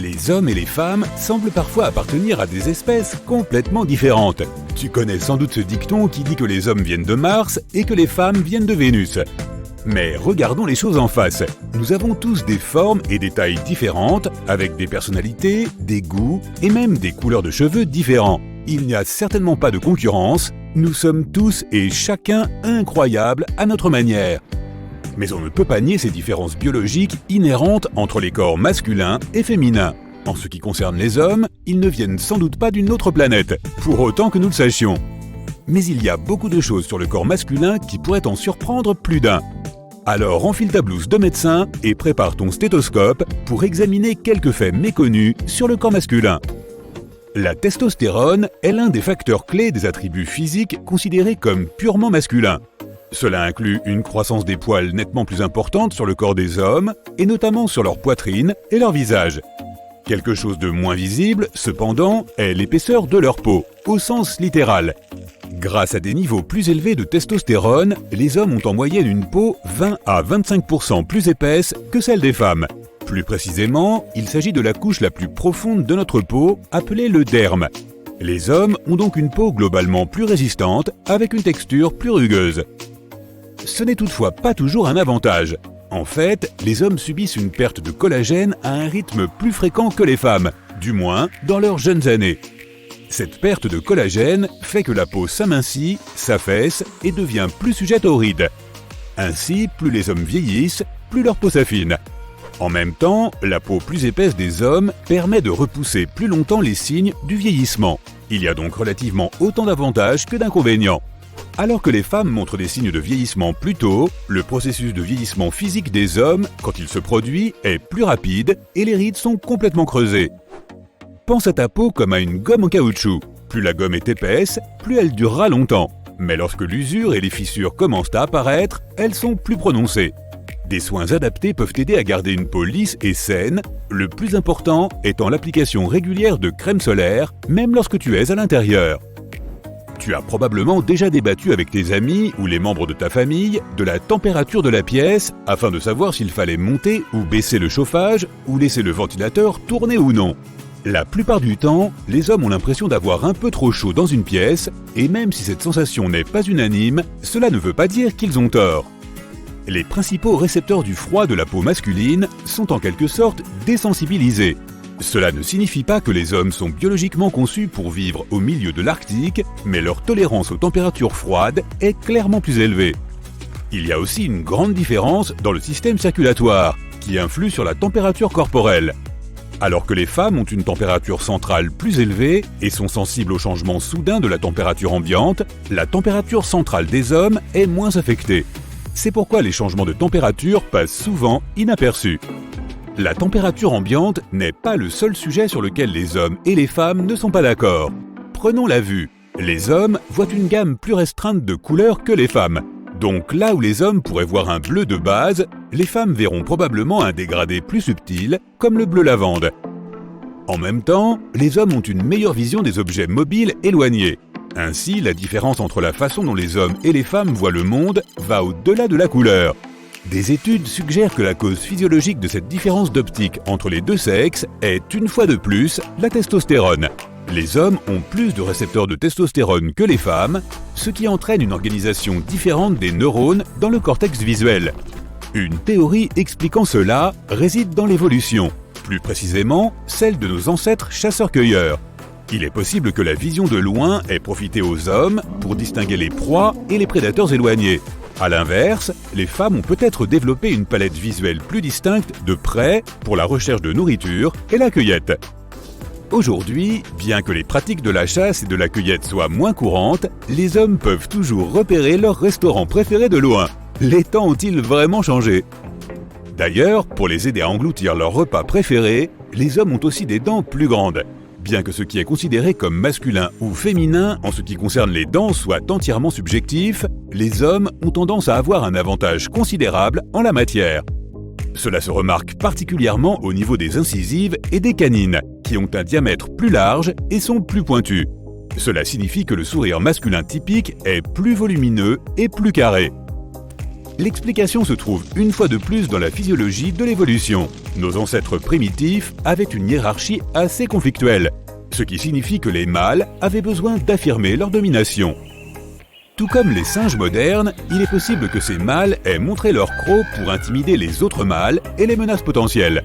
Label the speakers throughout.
Speaker 1: Les hommes et les femmes semblent parfois appartenir à des espèces complètement différentes. Tu connais sans doute ce dicton qui dit que les hommes viennent de Mars et que les femmes viennent de Vénus. Mais regardons les choses en face. Nous avons tous des formes et des tailles différentes, avec des personnalités, des goûts et même des couleurs de cheveux différents. Il n'y a certainement pas de concurrence, nous sommes tous et chacun incroyables à notre manière. Mais on ne peut pas nier ces différences biologiques inhérentes entre les corps masculins et féminins. En ce qui concerne les hommes, ils ne viennent sans doute pas d'une autre planète, pour autant que nous le sachions. Mais il y a beaucoup de choses sur le corps masculin qui pourraient en surprendre plus d'un. Alors enfile ta blouse de médecin et prépare ton stéthoscope pour examiner quelques faits méconnus sur le corps masculin. La testostérone est l'un des facteurs clés des attributs physiques considérés comme purement masculins. Cela inclut une croissance des poils nettement plus importante sur le corps des hommes, et notamment sur leur poitrine et leur visage. Quelque chose de moins visible, cependant, est l'épaisseur de leur peau, au sens littéral. Grâce à des niveaux plus élevés de testostérone, les hommes ont en moyenne une peau 20 à 25% plus épaisse que celle des femmes. Plus précisément, il s'agit de la couche la plus profonde de notre peau, appelée le derme. Les hommes ont donc une peau globalement plus résistante, avec une texture plus rugueuse. Ce n'est toutefois pas toujours un avantage. En fait, les hommes subissent une perte de collagène à un rythme plus fréquent que les femmes, du moins dans leurs jeunes années. Cette perte de collagène fait que la peau s'amincit, s'affaisse et devient plus sujette aux rides. Ainsi, plus les hommes vieillissent, plus leur peau s'affine. En même temps, la peau plus épaisse des hommes permet de repousser plus longtemps les signes du vieillissement. Il y a donc relativement autant d'avantages que d'inconvénients. Alors que les femmes montrent des signes de vieillissement plus tôt, le processus de vieillissement physique des hommes, quand il se produit, est plus rapide et les rides sont complètement creusées. Pense à ta peau comme à une gomme en caoutchouc. Plus la gomme est épaisse, plus elle durera longtemps. Mais lorsque l'usure et les fissures commencent à apparaître, elles sont plus prononcées. Des soins adaptés peuvent t'aider à garder une peau lisse et saine, le plus important étant l'application régulière de crème solaire, même lorsque tu es à l'intérieur. Tu as probablement déjà débattu avec tes amis ou les membres de ta famille de la température de la pièce afin de savoir s'il fallait monter ou baisser le chauffage ou laisser le ventilateur tourner ou non. La plupart du temps, les hommes ont l'impression d'avoir un peu trop chaud dans une pièce et même si cette sensation n'est pas unanime, cela ne veut pas dire qu'ils ont tort. Les principaux récepteurs du froid de la peau masculine sont en quelque sorte désensibilisés. Cela ne signifie pas que les hommes sont biologiquement conçus pour vivre au milieu de l'Arctique, mais leur tolérance aux températures froides est clairement plus élevée. Il y a aussi une grande différence dans le système circulatoire, qui influe sur la température corporelle. Alors que les femmes ont une température centrale plus élevée et sont sensibles aux changements soudains de la température ambiante, la température centrale des hommes est moins affectée. C'est pourquoi les changements de température passent souvent inaperçus. La température ambiante n'est pas le seul sujet sur lequel les hommes et les femmes ne sont pas d'accord. Prenons la vue. Les hommes voient une gamme plus restreinte de couleurs que les femmes. Donc là où les hommes pourraient voir un bleu de base, les femmes verront probablement un dégradé plus subtil, comme le bleu lavande. En même temps, les hommes ont une meilleure vision des objets mobiles éloignés. Ainsi, la différence entre la façon dont les hommes et les femmes voient le monde va au-delà de la couleur. Des études suggèrent que la cause physiologique de cette différence d'optique entre les deux sexes est, une fois de plus, la testostérone. Les hommes ont plus de récepteurs de testostérone que les femmes, ce qui entraîne une organisation différente des neurones dans le cortex visuel. Une théorie expliquant cela réside dans l'évolution, plus précisément celle de nos ancêtres chasseurs-cueilleurs. Il est possible que la vision de loin ait profité aux hommes pour distinguer les proies et les prédateurs éloignés. A l'inverse, les femmes ont peut-être développé une palette visuelle plus distincte de près pour la recherche de nourriture et la cueillette. Aujourd'hui, bien que les pratiques de la chasse et de la cueillette soient moins courantes, les hommes peuvent toujours repérer leur restaurant préféré de loin. Les temps ont-ils vraiment changé? D'ailleurs, pour les aider à engloutir leur repas préféré, les hommes ont aussi des dents plus grandes. Bien que ce qui est considéré comme masculin ou féminin en ce qui concerne les dents soit entièrement subjectif, les hommes ont tendance à avoir un avantage considérable en la matière. Cela se remarque particulièrement au niveau des incisives et des canines, qui ont un diamètre plus large et sont plus pointus. Cela signifie que le sourire masculin typique est plus volumineux et plus carré. L'explication se trouve une fois de plus dans la physiologie de l'évolution. Nos ancêtres primitifs avaient une hiérarchie assez conflictuelle, ce qui signifie que les mâles avaient besoin d'affirmer leur domination. Tout comme les singes modernes, il est possible que ces mâles aient montré leur croc pour intimider les autres mâles et les menaces potentielles.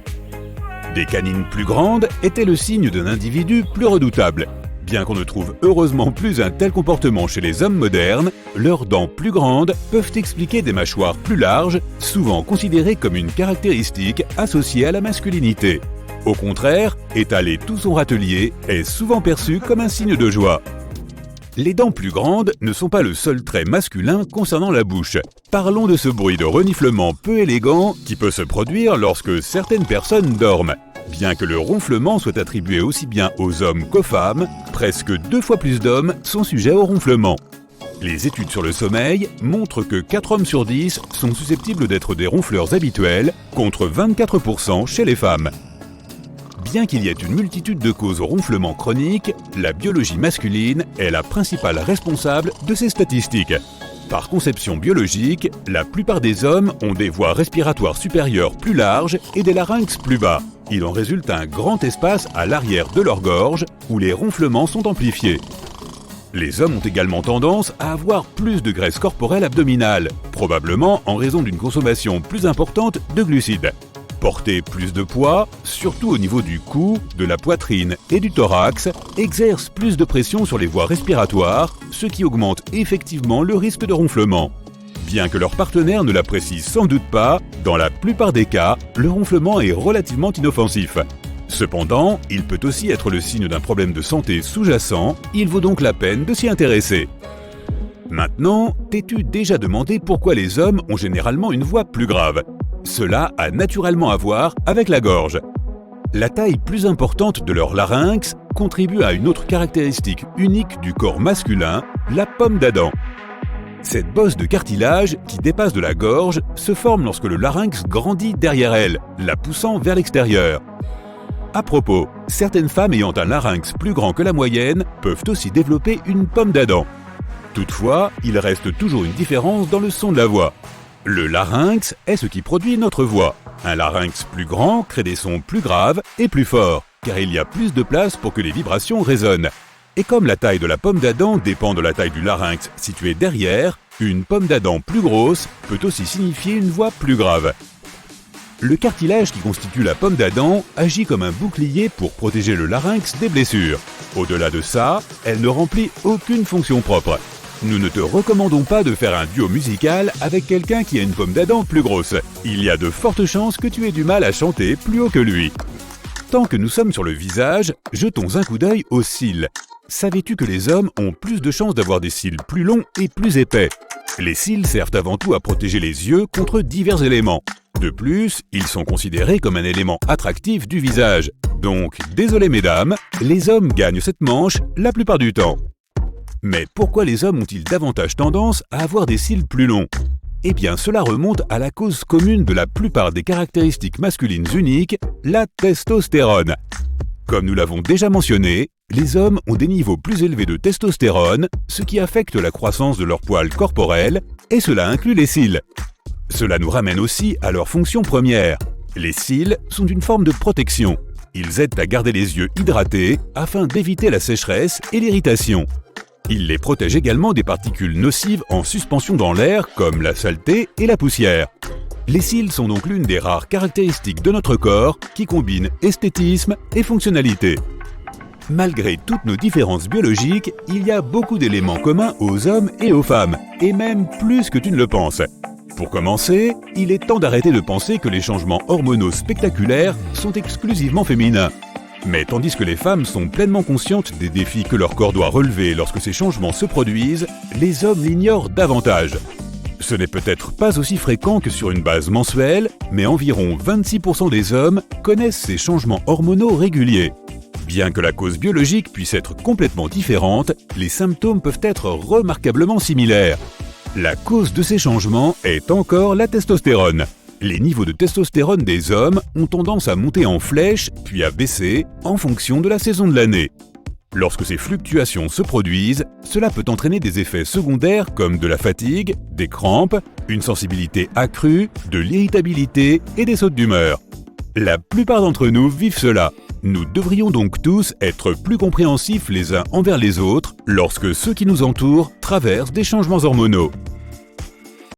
Speaker 1: Des canines plus grandes étaient le signe d'un individu plus redoutable. Bien qu'on ne trouve heureusement plus un tel comportement chez les hommes modernes, leurs dents plus grandes peuvent expliquer des mâchoires plus larges, souvent considérées comme une caractéristique associée à la masculinité. Au contraire, étaler tout son râtelier est souvent perçu comme un signe de joie. Les dents plus grandes ne sont pas le seul trait masculin concernant la bouche. Parlons de ce bruit de reniflement peu élégant qui peut se produire lorsque certaines personnes dorment. Bien que le ronflement soit attribué aussi bien aux hommes qu'aux femmes, presque 2 fois plus d'hommes sont sujets au ronflement. Les études sur le sommeil montrent que 4 hommes sur 10 sont susceptibles d'être des ronfleurs habituels, contre 24% chez les femmes. Bien qu'il y ait une multitude de causes au ronflement chronique, la biologie masculine est la principale responsable de ces statistiques. Par conception biologique, la plupart des hommes ont des voies respiratoires supérieures plus larges et des larynx plus bas. Il en résulte un grand espace à l'arrière de leur gorge où les ronflements sont amplifiés. Les hommes ont également tendance à avoir plus de graisse corporelle abdominale, probablement en raison d'une consommation plus importante de glucides. Porter plus de poids, surtout au niveau du cou, de la poitrine et du thorax, exerce plus de pression sur les voies respiratoires, ce qui augmente effectivement le risque de ronflement. Bien que leur partenaire ne l'apprécie sans doute pas, dans la plupart des cas, le ronflement est relativement inoffensif. Cependant, il peut aussi être le signe d'un problème de santé sous-jacent, il vaut donc la peine de s'y intéresser. Maintenant, t'es-tu déjà demandé pourquoi les hommes ont généralement une voix plus grave ? Cela a naturellement à voir avec la gorge. La taille plus importante de leur larynx contribue à une autre caractéristique unique du corps masculin, la pomme d'Adam. Cette bosse de cartilage qui dépasse de la gorge se forme lorsque le larynx grandit derrière elle, la poussant vers l'extérieur. À propos, certaines femmes ayant un larynx plus grand que la moyenne peuvent aussi développer une pomme d'Adam. Toutefois, il reste toujours une différence dans le son de la voix. Le larynx est ce qui produit notre voix. Un larynx plus grand crée des sons plus graves et plus forts, car il y a plus de place pour que les vibrations résonnent. Et comme la taille de la pomme d'Adam dépend de la taille du larynx situé derrière, une pomme d'Adam plus grosse peut aussi signifier une voix plus grave. Le cartilage qui constitue la pomme d'Adam agit comme un bouclier pour protéger le larynx des blessures. Au-delà de ça, elle ne remplit aucune fonction propre. Nous ne te recommandons pas de faire un duo musical avec quelqu'un qui a une pomme d'Adam plus grosse. Il y a de fortes chances que tu aies du mal à chanter plus haut que lui. Tant que nous sommes sur le visage, jetons un coup d'œil aux cils. Savais-tu que les hommes ont plus de chances d'avoir des cils plus longs et plus épais ? Les cils servent avant tout à protéger les yeux contre divers éléments. De plus, ils sont considérés comme un élément attractif du visage. Donc, désolé mesdames, les hommes gagnent cette manche la plupart du temps. Mais pourquoi les hommes ont-ils davantage tendance à avoir des cils plus longs ? Eh bien, cela remonte à la cause commune de la plupart des caractéristiques masculines uniques, la testostérone. Comme nous l'avons déjà mentionné, les hommes ont des niveaux plus élevés de testostérone, ce qui affecte la croissance de leurs poils corporels, et cela inclut les cils. Cela nous ramène aussi à leur fonction première. Les cils sont une forme de protection. Ils aident à garder les yeux hydratés afin d'éviter la sécheresse et l'irritation. Ils les protègent également des particules nocives en suspension dans l'air comme la saleté et la poussière. Les cils sont donc l'une des rares caractéristiques de notre corps qui combine esthétisme et fonctionnalité. Malgré toutes nos différences biologiques, il y a beaucoup d'éléments communs aux hommes et aux femmes, et même plus que tu ne le penses. Pour commencer, il est temps d'arrêter de penser que les changements hormonaux spectaculaires sont exclusivement féminins. Mais tandis que les femmes sont pleinement conscientes des défis que leur corps doit relever lorsque ces changements se produisent, les hommes l'ignorent davantage. Ce n'est peut-être pas aussi fréquent que sur une base mensuelle, mais environ 26% des hommes connaissent ces changements hormonaux réguliers. Bien que la cause biologique puisse être complètement différente, les symptômes peuvent être remarquablement similaires. La cause de ces changements est encore la testostérone. Les niveaux de testostérone des hommes ont tendance à monter en flèche, puis à baisser, en fonction de la saison de l'année. Lorsque ces fluctuations se produisent, cela peut entraîner des effets secondaires comme de la fatigue, des crampes, une sensibilité accrue, de l'irritabilité et des sautes d'humeur. La plupart d'entre nous vivent cela. Nous devrions donc tous être plus compréhensifs les uns envers les autres lorsque ceux qui nous entourent traversent des changements hormonaux.